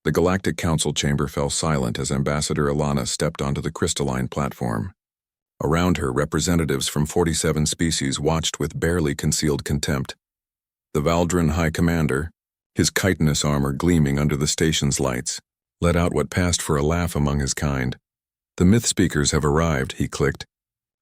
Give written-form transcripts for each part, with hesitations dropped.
The Galactic Council chamber fell silent as Ambassador Ilana stepped onto the crystalline platform. Around her, representatives from 47 species watched with barely concealed contempt. The Valdran High Commander, his chitinous armor gleaming under the station's lights, let out what passed for a laugh among his kind. "The myth speakers have arrived," he clicked,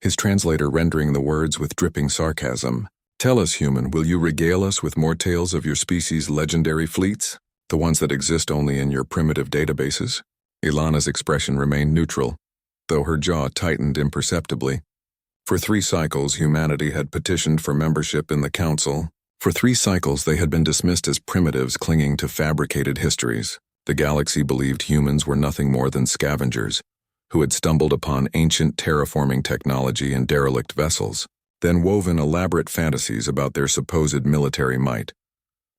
his translator rendering the words with dripping sarcasm. "Tell us, human, will you regale us with more tales of your species' legendary fleets? The ones that exist only in your primitive databases?" Ilana's expression remained neutral, though her jaw tightened imperceptibly. For 3 cycles, humanity had petitioned for membership in the Council. For 3 cycles, they had been dismissed as primitives clinging to fabricated histories. The galaxy believed humans were nothing more than scavengers, who had stumbled upon ancient terraforming technology in derelict vessels, then woven elaborate fantasies about their supposed military might.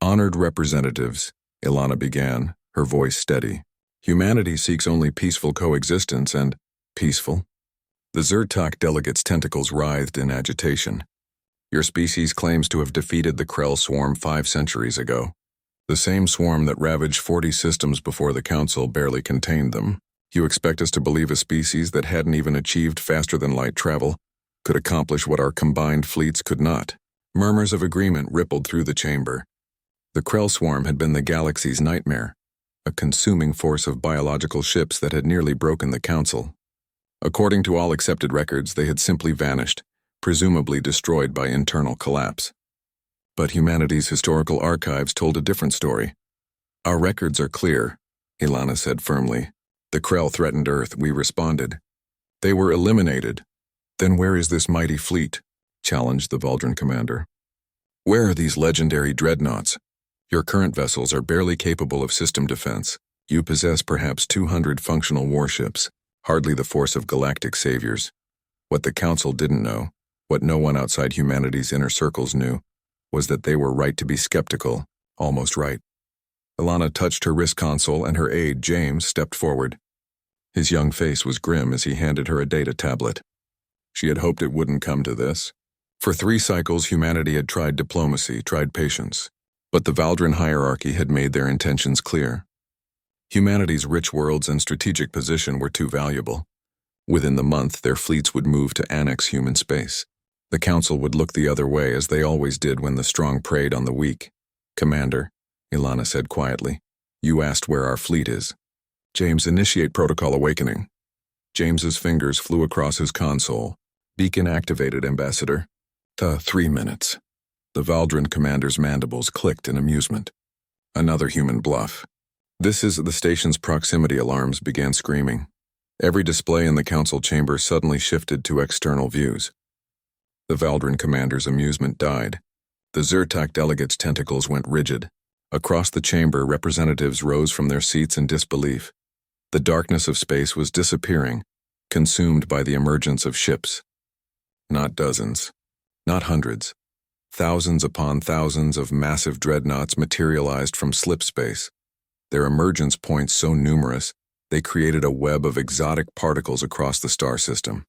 "Honored representatives," Ilana began, her voice steady. "Humanity seeks only peaceful coexistence and peaceful?" The Zertak delegate's tentacles writhed in agitation. "Your species claims to have defeated the Krell swarm 5 centuries ago. The same swarm that ravaged 40 systems before the Council barely contained them. You expect us to believe a species that hadn't even achieved faster-than-light travel could accomplish what our combined fleets could not?" Murmurs of agreement rippled through the chamber. The Krell swarm had been the galaxy's nightmare, a consuming force of biological ships that had nearly broken the Council. According to all accepted records, they had simply vanished, presumably destroyed by internal collapse. But humanity's historical archives told a different story. "Our records are clear," Ilana said firmly. "The Krell threatened Earth, we responded. They were eliminated. Then where is this mighty fleet?" challenged the Valdran commander. "Where are these legendary dreadnoughts? Your current vessels are barely capable of system defense. You possess perhaps 200 functional warships, hardly the force of galactic saviors. What the Council didn't know, what no one outside humanity's inner circles knew, was that they were right to be skeptical, almost right." Ilana touched her wrist console and her aide, James, stepped forward. His young face was grim as he handed her a data tablet. She had hoped it wouldn't come to this. For 3 cycles, humanity had tried diplomacy, tried patience, but the Valdran hierarchy had made their intentions clear. Humanity's rich worlds and strategic position were too valuable. Within the month, their fleets would move to annex human space. The Council would look the other way, as they always did when the strong preyed on the weak. "Commander," Ilana said quietly, "you asked where our fleet is." "James, initiate protocol awakening." James's fingers flew across his console. "Beacon activated, Ambassador." 3 minutes." The Valdran commander's mandibles clicked in amusement. Another human bluff. This is the station's proximity alarms began screaming. Every display in the Council chamber suddenly shifted to external views. The Valdran commander's amusement died. The Zertak delegates' tentacles went rigid. Across the chamber, representatives rose from their seats in disbelief. The darkness of space was disappearing, consumed by the emergence of ships. Not dozens, not hundreds. Thousands upon thousands of massive dreadnoughts materialized from slip space. Their emergence points so numerous, they created a web of exotic particles across the star system.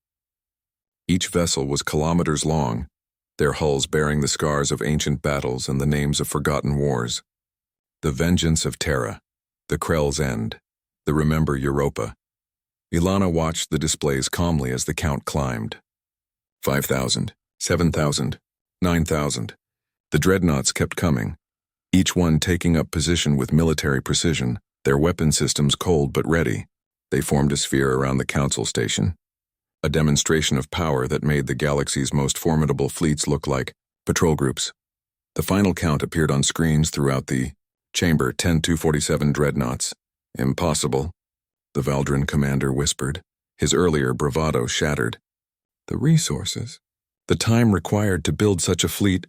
Each vessel was kilometers long, their hulls bearing the scars of ancient battles and the names of forgotten wars. The vengeance of Terra, the Krell's end, the Remember Europa. Ilana watched the displays calmly as the count climbed. 5,000, 7,000, 9,000. The dreadnoughts kept coming, each one taking up position with military precision, their weapon systems cold but ready. They formed a sphere around the Council station, a demonstration of power that made the galaxy's most formidable fleets look like patrol groups. The final count appeared on screens throughout the chamber. 10-247 dreadnoughts. "Impossible," the Valdran commander whispered, his earlier bravado shattered. "The resources, the time required to build such a fleet."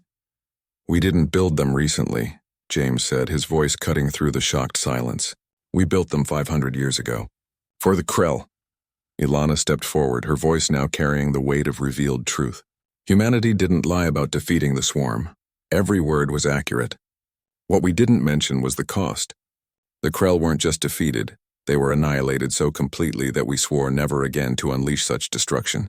"We didn't build them recently," James said, his voice cutting through the shocked silence. "We built them 500 years ago. For the Krell." Ilana stepped forward, her voice now carrying the weight of revealed truth. Humanity didn't lie about defeating the swarm. Every word was accurate. What we didn't mention was the cost. The Krell weren't just defeated, they were annihilated so completely that we swore never again to unleash such destruction.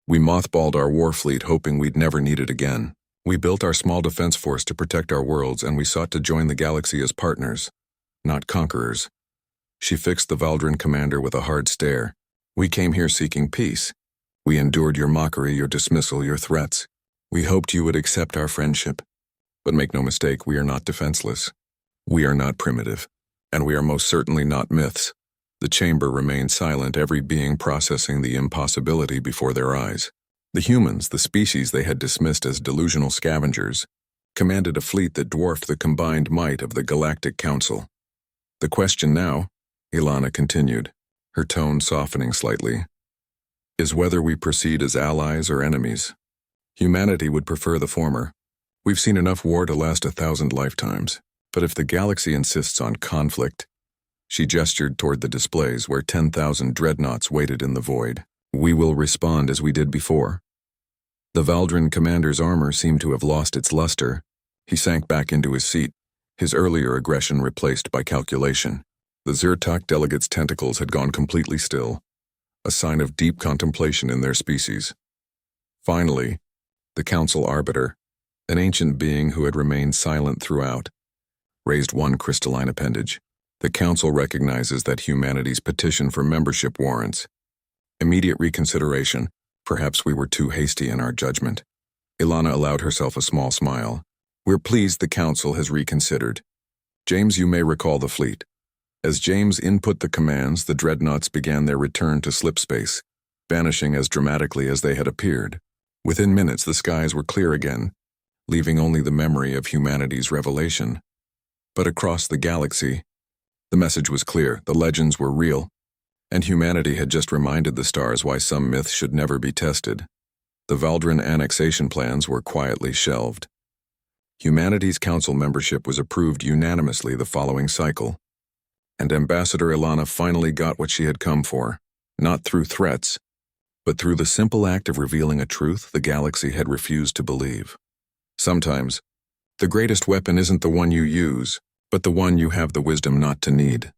We mothballed our war fleet, hoping we'd never need it again. We built our small defense force to protect our worlds, and we sought to join the galaxy as partners, not conquerors. She fixed the Valdrin commander with a hard stare. "We came here seeking peace. We endured your mockery, your dismissal, your threats. We hoped you would accept our friendship. But make no mistake, we are not defenseless. We are not primitive. And we are most certainly not myths." The chamber remained silent, every being processing the impossibility before their eyes. The humans, the species they had dismissed as delusional scavengers, commanded a fleet that dwarfed the combined might of the Galactic Council. "The question now," Ilana continued, her tone softening slightly, "is whether we proceed as allies or enemies. Humanity would prefer the former. We've seen enough war to last 1,000 lifetimes. But if the galaxy insists on conflict," she gestured toward the displays where 10,000 dreadnoughts waited in the void, "we will respond as we did before." The Valdrin commander's armor seemed to have lost its luster. He sank back into his seat, his earlier aggression replaced by calculation. The Zyrtok delegates' tentacles had gone completely still, a sign of deep contemplation in their species. Finally, the Council Arbiter, an ancient being who had remained silent throughout, raised one crystalline appendage. "The Council recognizes that humanity's petition for membership warrants immediate reconsideration. Perhaps we were too hasty in our judgment." Ilana allowed herself a small smile. "We're pleased the Council has reconsidered. James, you may recall the fleet. As James input the commands, the Dreadnoughts began their return to slipspace, vanishing as dramatically as they had appeared. Within minutes, the skies were clear again, leaving only the memory of humanity's revelation. But across the galaxy, the message was clear, the legends were real, and humanity had just reminded the stars why some myths should never be tested. The Valdrin annexation plans were quietly shelved. Humanity's council membership was approved unanimously the following cycle, and Ambassador Ilana finally got what she had come for, not through threats, but through the simple act of revealing a truth the galaxy had refused to believe. Sometimes, the greatest weapon isn't the one you use, but the one you have the wisdom not to need.